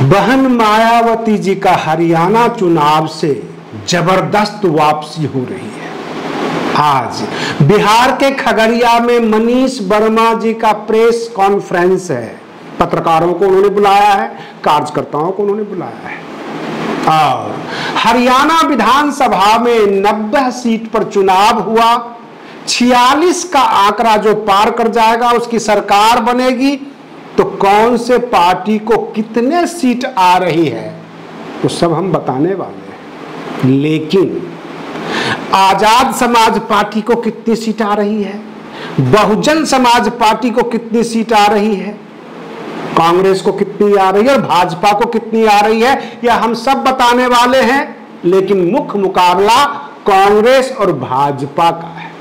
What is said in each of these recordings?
बहन मायावती जी का हरियाणा चुनाव से जबरदस्त वापसी हो रही है। आज बिहार के खगड़िया में मनीष वर्मा जी का प्रेस कॉन्फ्रेंस है। पत्रकारों को उन्होंने बुलाया है, कार्यकर्ताओं को उन्होंने बुलाया है। और हरियाणा विधानसभा में 90 सीट पर चुनाव हुआ। 46 का आंकड़ा जो पार कर जाएगा उसकी सरकार बनेगी। तो कौन से पार्टी को कितने सीट आ रही है वो सब हम बताने वाले हैं। लेकिन आजाद समाज पार्टी को कितनी सीट आ रही है, बहुजन समाज पार्टी को कितनी सीट आ रही है, कांग्रेस को कितनी आ रही है और भाजपा को कितनी आ रही है, यह हम सब बताने वाले हैं। लेकिन मुख्य मुकाबला कांग्रेस और भाजपा का है।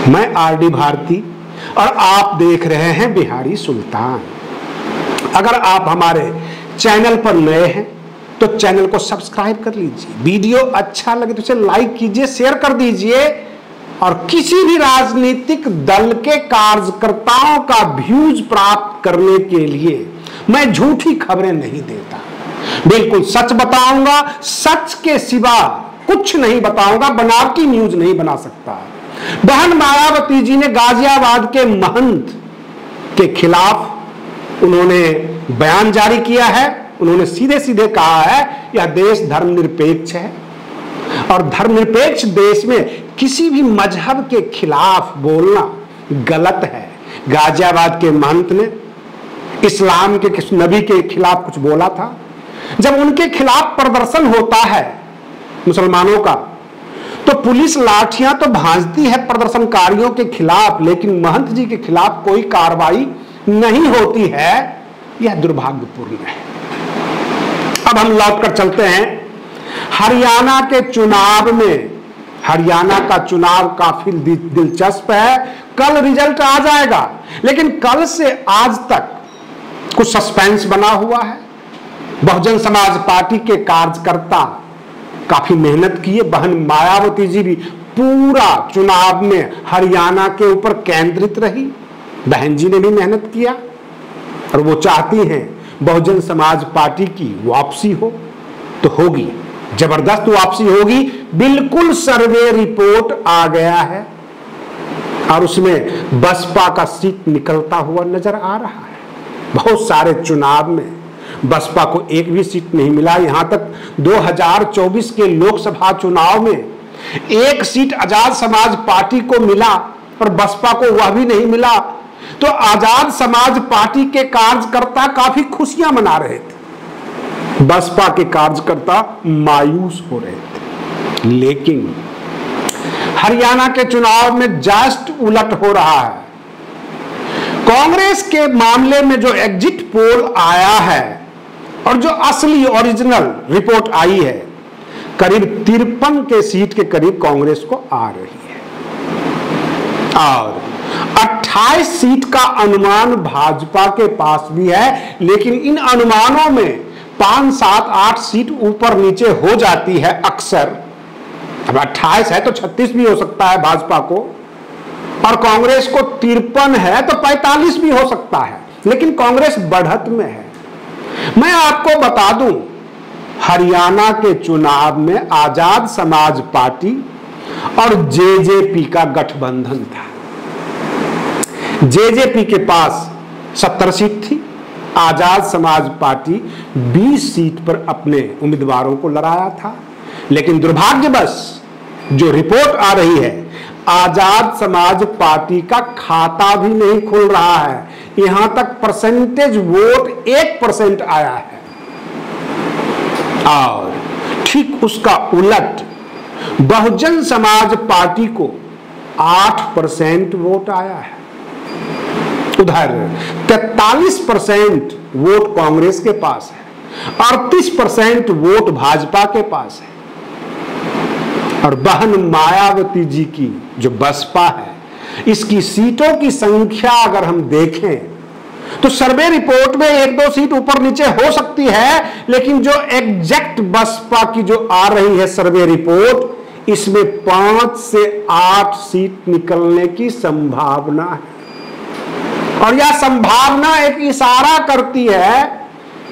मैं आरडी भारती और आप देख रहे हैं बिहारी सुल्तान। अगर आप हमारे चैनल पर नए हैं तो चैनल को सब्सक्राइब कर लीजिए। वीडियो अच्छा लगे तो इसे लाइक कीजिए, शेयर कर दीजिए। और किसी भी राजनीतिक दल के कार्यकर्ताओं का व्यूज प्राप्त करने के लिए मैं झूठी खबरें नहीं देता, बिल्कुल सच बताऊंगा। सच के सिवा कुछ नहीं बताऊंगा, बनावटी न्यूज नहीं बना सकता। बहन मायावती जी ने गाजियाबाद के महंत के खिलाफ उन्होंने बयान जारी किया है। उन्होंने सीधे सीधे कहा है यह देश धर्मनिरपेक्ष है और धर्मनिरपेक्ष देश में किसी भी मजहब के खिलाफ बोलना गलत है। गाजियाबाद के महंत ने इस्लाम के किस नबी के खिलाफ कुछ बोला था। जब उनके खिलाफ प्रदर्शन होता है मुसलमानों का तो पुलिस लाठियां तो भांजती है प्रदर्शनकारियों के खिलाफ, लेकिन महंत जी के खिलाफ कोई कार्रवाई नहीं होती है। यह दुर्भाग्यपूर्ण है। अब हम लौटकर चलते हैं हरियाणा के चुनाव में। हरियाणा का चुनाव काफी दिलचस्प है। कल रिजल्ट आ जाएगा, लेकिन कल से आज तक कुछ सस्पेंस बना हुआ है। बहुजन समाज पार्टी के कार्यकर्ता काफी मेहनत किए। बहन मायावती जी भी पूरा चुनाव में हरियाणा के ऊपर केंद्रित रही। बहन जी ने भी मेहनत किया और वो चाहती हैं बहुजन समाज पार्टी की वापसी हो तो होगी, जबरदस्त वापसी होगी। बिल्कुल सर्वे रिपोर्ट आ गया है और उसमें बसपा का सीट निकलता हुआ नजर आ रहा है। बहुत सारे चुनाव में बसपा को एक भी सीट नहीं मिला। यहां तक 2024 के लोकसभा चुनाव में एक सीट आजाद समाज पार्टी को मिला और बसपा को वह भी नहीं मिला। तो आजाद समाज पार्टी के कार्यकर्ता काफी खुशियां मना रहे थे, बसपा के कार्यकर्ता मायूस हो रहे थे। लेकिन हरियाणा के चुनाव में जस्ट उलट हो रहा है। कांग्रेस के मामले में जो एग्जिट पोल आया है और जो असली ओरिजिनल रिपोर्ट आई है, करीब 53 के सीट के करीब कांग्रेस को आ रही है और 28 सीट का अनुमान भाजपा के पास भी है। लेकिन इन अनुमानों में 5, 7, 8 सीट ऊपर नीचे हो जाती है अक्सर। अब 28 है तो 36 भी हो सकता है भाजपा को, और कांग्रेस को 53 है तो 45 भी हो सकता है। लेकिन कांग्रेस बढ़त में है। मैं आपको बता दूं, हरियाणा के चुनाव में आजाद समाज पार्टी और जेजेपी का गठबंधन था। जेजेपी के पास 70 सीट थी, आजाद समाज पार्टी 20 सीट पर अपने उम्मीदवारों को लड़ाया था। लेकिन दुर्भाग्यवश जो रिपोर्ट आ रही है, आजाद समाज पार्टी का खाता भी नहीं खुल रहा है। यहां तक परसेंटेज वोट 1% आया है और ठीक उसका उलट बहुजन समाज पार्टी को 8% वोट आया है। उधर 43% वोट कांग्रेस के पास है, 38% वोट भाजपा के पास है। और बहन मायावती जी की जो बसपा है, इसकी सीटों की संख्या अगर हम देखें तो सर्वे रिपोर्ट में 1-2 सीट ऊपर नीचे हो सकती है, लेकिन जो एग्जैक्ट बसपा की जो आ रही है सर्वे रिपोर्ट, इसमें 5 से 8 सीट निकलने की संभावना है। और यह संभावना एक इशारा करती है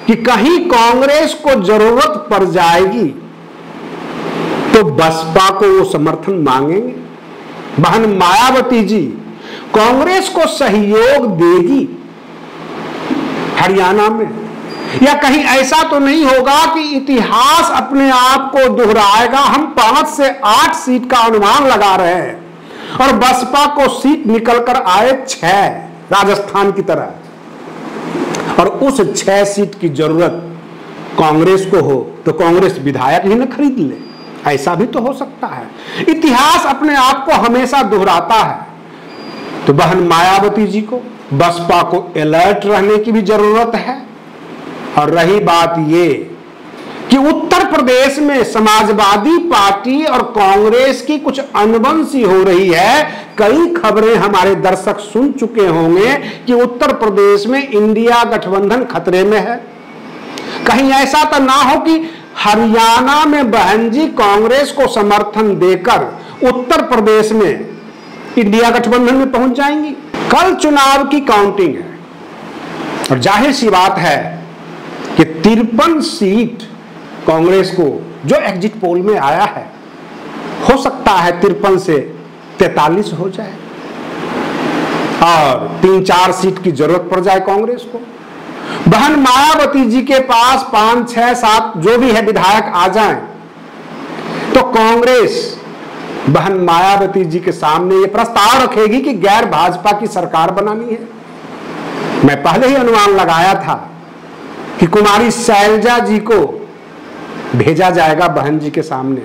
कि कहीं कांग्रेस को जरूरत पड़ जाएगी तो बसपा को वो समर्थन मांगेंगे। बहन मायावती जी कांग्रेस को सहयोग देगी हरियाणा में, या कहीं ऐसा तो नहीं होगा कि इतिहास अपने आप को दोहराएगा। हम 5 से 8 सीट का अनुमान लगा रहे हैं और बसपा को सीट निकलकर आए 6 राजस्थान की तरह, और उस 6 सीट की जरूरत कांग्रेस को हो तो कांग्रेस विधायक ही न खरीद ले, ऐसा भी तो हो सकता है। इतिहास अपने आप को हमेशा दोहराता है। तो बहन मायावती जी को बसपा को अलर्ट रहने की भी जरूरत है। और रही बात ये कि उत्तर प्रदेश में समाजवादी पार्टी और कांग्रेस की कुछ अनबन सी हो रही है। कई खबरें हमारे दर्शक सुन चुके होंगे कि उत्तर प्रदेश में इंडिया गठबंधन खतरे में है। कहीं ऐसा तो ना हो कि हरियाणा में बहन जी कांग्रेस को समर्थन देकर उत्तर प्रदेश में इंडिया गठबंधन में पहुंच जाएंगी। कल चुनाव की काउंटिंग है और जाहिर सी बात है कि 53 सीट कांग्रेस को, जो एग्जिट पोल में आया है, हो सकता है 53 से 43 हो जाए और 3-4 सीट की जरूरत पड़ जाए कांग्रेस को। बहन मायावती जी के पास 5, 6, 7 जो भी है विधायक आ जाएं तो कांग्रेस बहन मायावती जी के सामने ये प्रस्ताव रखेगी कि गैर भाजपा की सरकार बनानी है। मैं पहले ही अनुमान लगाया था कि कुमारी शैलजा जी को भेजा जाएगा बहन जी के सामने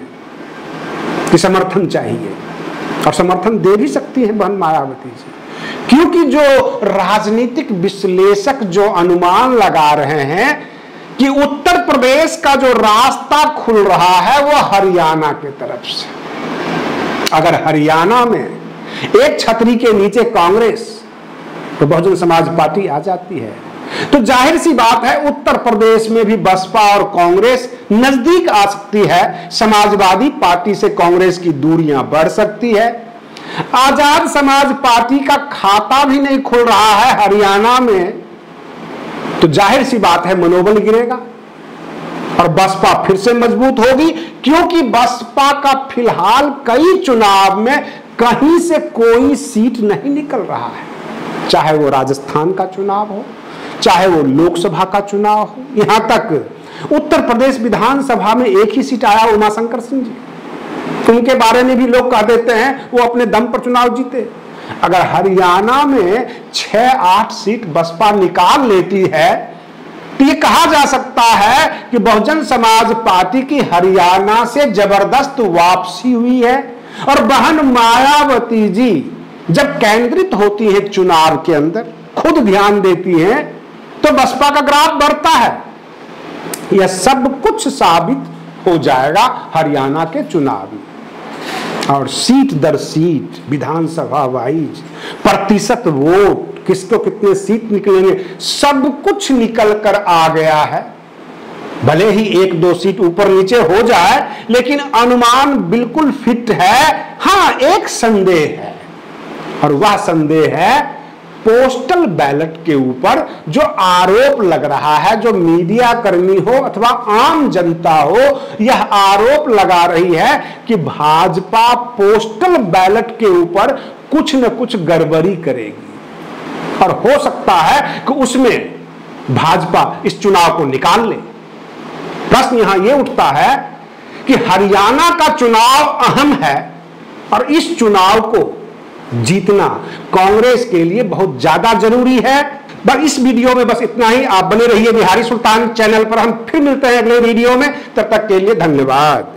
कि समर्थन चाहिए, और समर्थन दे भी सकती है बहन मायावती जी, क्योंकि जो राजनीतिक विश्लेषक जो अनुमान लगा रहे हैं कि उत्तर प्रदेश का जो रास्ता खुल रहा है वो हरियाणा के तरफ से। अगर हरियाणा में एक छतरी के नीचे कांग्रेस तो बहुजन समाज पार्टी आ जाती है, तो जाहिर सी बात है उत्तर प्रदेश में भी बसपा और कांग्रेस नजदीक आ सकती है। समाजवादी पार्टी से कांग्रेस की दूरियां बढ़ सकती है। आजाद समाज पार्टी का खाता भी नहीं खुल रहा है हरियाणा में, तो जाहिर सी बात है मनोबल गिरेगा और बसपा फिर से मजबूत होगी, क्योंकि बसपा का फिलहाल कई चुनाव में कहीं से कोई सीट नहीं निकल रहा है, चाहे वो राजस्थान का चुनाव हो, चाहे वो लोकसभा का चुनाव हो। यहां तक उत्तर प्रदेश विधानसभा में एक ही सीट आया उमाशंकर सिंह जी, उनके बारे में भी लोग कह देते हैं वो अपने दम पर चुनाव जीते। अगर हरियाणा में 6-8 सीट बसपा निकाल लेती है तो ये कहा जा सकता है कि बहुजन समाज पार्टी की हरियाणा से जबरदस्त वापसी हुई है। और बहन मायावती जी जब केंद्रित होती है चुनाव के अंदर, खुद ध्यान देती हैं, तो बसपा का ग्राफ बढ़ता है। यह सब कुछ साबित हो जाएगा हरियाणा के चुनाव में। और सीट दर सीट, विधानसभा वाइज, प्रतिशत वोट, किसको कितने सीट निकलेंगे, सब कुछ निकल कर आ गया है। भले ही 1-2 सीट ऊपर नीचे हो जाए, लेकिन अनुमान बिल्कुल फिट है। हाँ, एक संदेह है, और वह संदेह है पोस्टल बैलेट के ऊपर जो आरोप लग रहा है। जो मीडिया कर्मी हो अथवा आम जनता हो, यह आरोप लगा रही है कि भाजपा पोस्टल बैलेट के ऊपर कुछ न कुछ गड़बड़ी करेगी, और हो सकता है कि उसमें भाजपा इस चुनाव को निकाल ले। प्रश्न यहां यह उठता है कि हरियाणा का चुनाव अहम है और इस चुनाव को जीतना कांग्रेस के लिए बहुत ज्यादा जरूरी है। बस इस वीडियो में बस इतना ही। आप बने रहिए बिहारी सुल्तान चैनल पर। हम फिर मिलते हैं अगले वीडियो में, तब तक के लिए धन्यवाद।